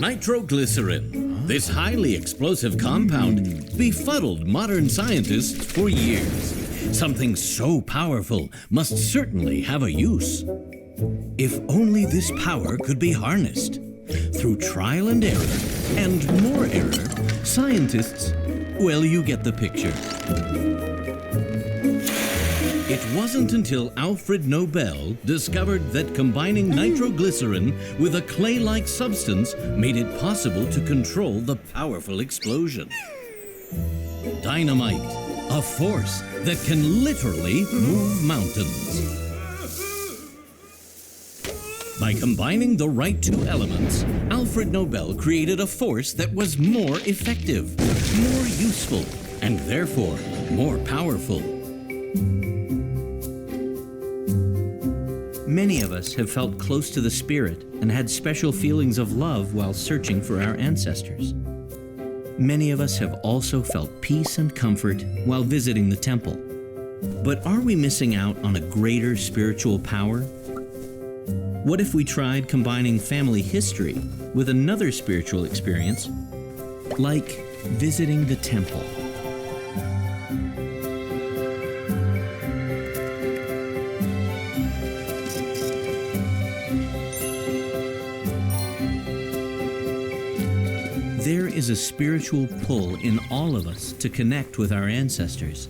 Nitroglycerin. This highly explosive compound befuddled modern scientists for years. Something so powerful must certainly have a use. If only this power could be harnessed. Through trial and error, and more error, scientists, well, you get the picture. It wasn't until Alfred Nobel discovered that combining nitroglycerin with a clay-like substance made it possible to control the powerful explosion. Dynamite, a force that can literally move mountains. By combining the right two elements, Alfred Nobel created a force that was more effective, more useful, and therefore more powerful. Many of us have felt close to the spirit and had special feelings of love while searching for our ancestors. Many of us have also felt peace and comfort while visiting the temple. But are we missing out on a greater spiritual power? What if we tried combining family history with another spiritual experience, like visiting the temple? There is a spiritual pull in all of us to connect with our ancestors.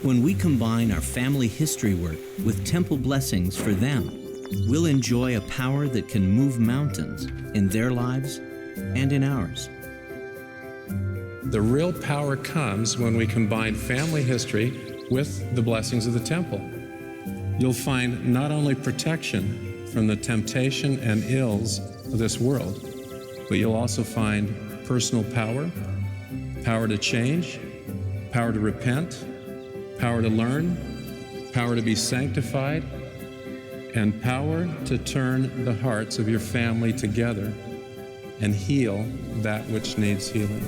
When we combine our family history work with temple blessings for them, we'll enjoy a power that can move mountains in their lives and in ours. The real power comes when we combine family history with the blessings of the temple. You'll find not only protection from the temptation and ills of this world, but you'll also find personal power, power to change, power to repent, power to learn, power to be sanctified, and power to turn the hearts of your family together and heal that which needs healing.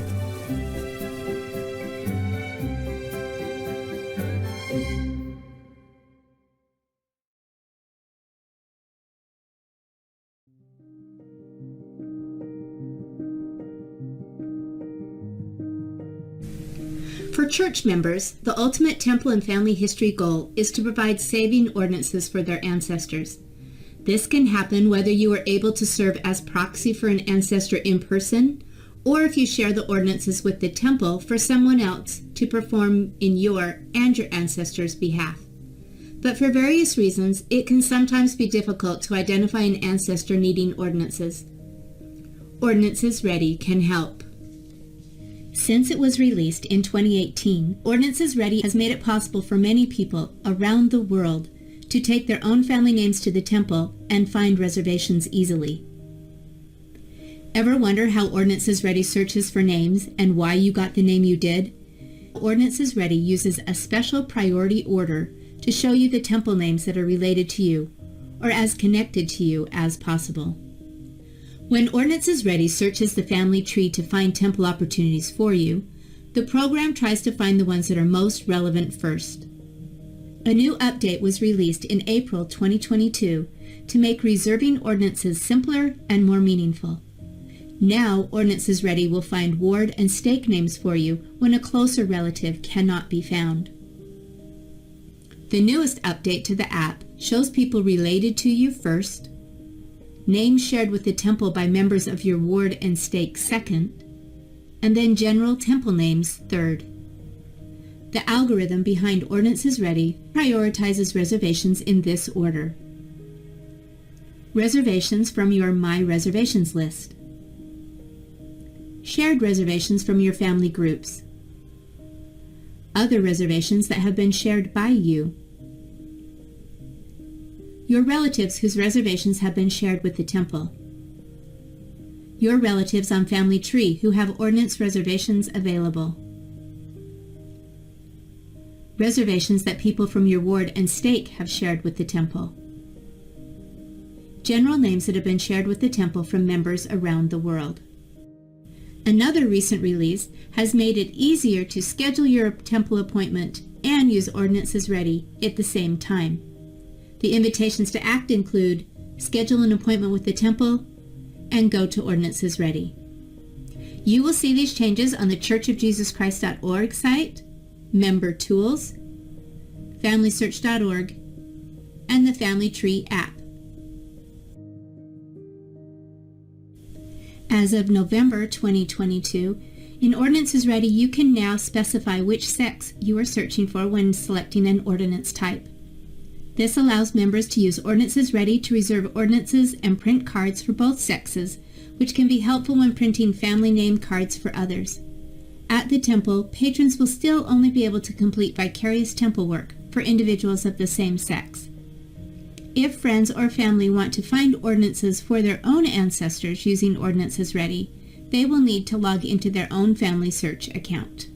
For church members, the ultimate temple and family history goal is to provide saving ordinances for their ancestors. This can happen whether you are able to serve as proxy for an ancestor in person, or if you share the ordinances with the temple for someone else to perform in your and your ancestors' behalf. But for various reasons, it can sometimes be difficult to identify an ancestor needing ordinances. Ordinances Ready can help. Since it was released in 2018, Ordinances Ready has made it possible for many people around the world to take their own family names to the temple and find reservations easily. Ever wonder how Ordinances Ready searches for names and why you got the name you did? Ordinances Ready uses a special priority order to show you the temple names that are related to you, or as connected to you as possible. When Ordinances Ready searches the family tree to find temple opportunities for you, the program tries to find the ones that are most relevant first. A new update was released in April 2022 to make reserving ordinances simpler and more meaningful. Now, Ordinances Ready will find ward and stake names for you when a closer relative cannot be found. The newest update to the app shows people related to you first, names shared with the temple by members of your ward and stake second, and then general temple names third. The algorithm behind Ordinances Ready prioritizes reservations in this order. Reservations from your My Reservations list. Shared reservations from your family groups. Other reservations that have been shared by you. Your relatives whose reservations have been shared with the temple. Your relatives on Family Tree who have ordinance reservations available. Reservations that people from your ward and stake have shared with the temple. General names that have been shared with the temple from members around the world. Another recent release has made it easier to schedule your temple appointment and use Ordinances Ready at the same time. The invitations to act include schedule an appointment with the temple, and go to Ordinances Ready. You will see these changes on the churchofjesuschrist.org site, Member Tools, FamilySearch.org, and the Family Tree app. As of November 2022, in Ordinances Ready, you can now specify which sex you are searching for when selecting an ordinance type. This allows members to use Ordinances Ready to reserve ordinances and print cards for both sexes, which can be helpful when printing family name cards for others. At the temple, patrons will still only be able to complete vicarious temple work for individuals of the same sex. If friends or family want to find ordinances for their own ancestors using Ordinances Ready, they will need to log into their own Family Search account.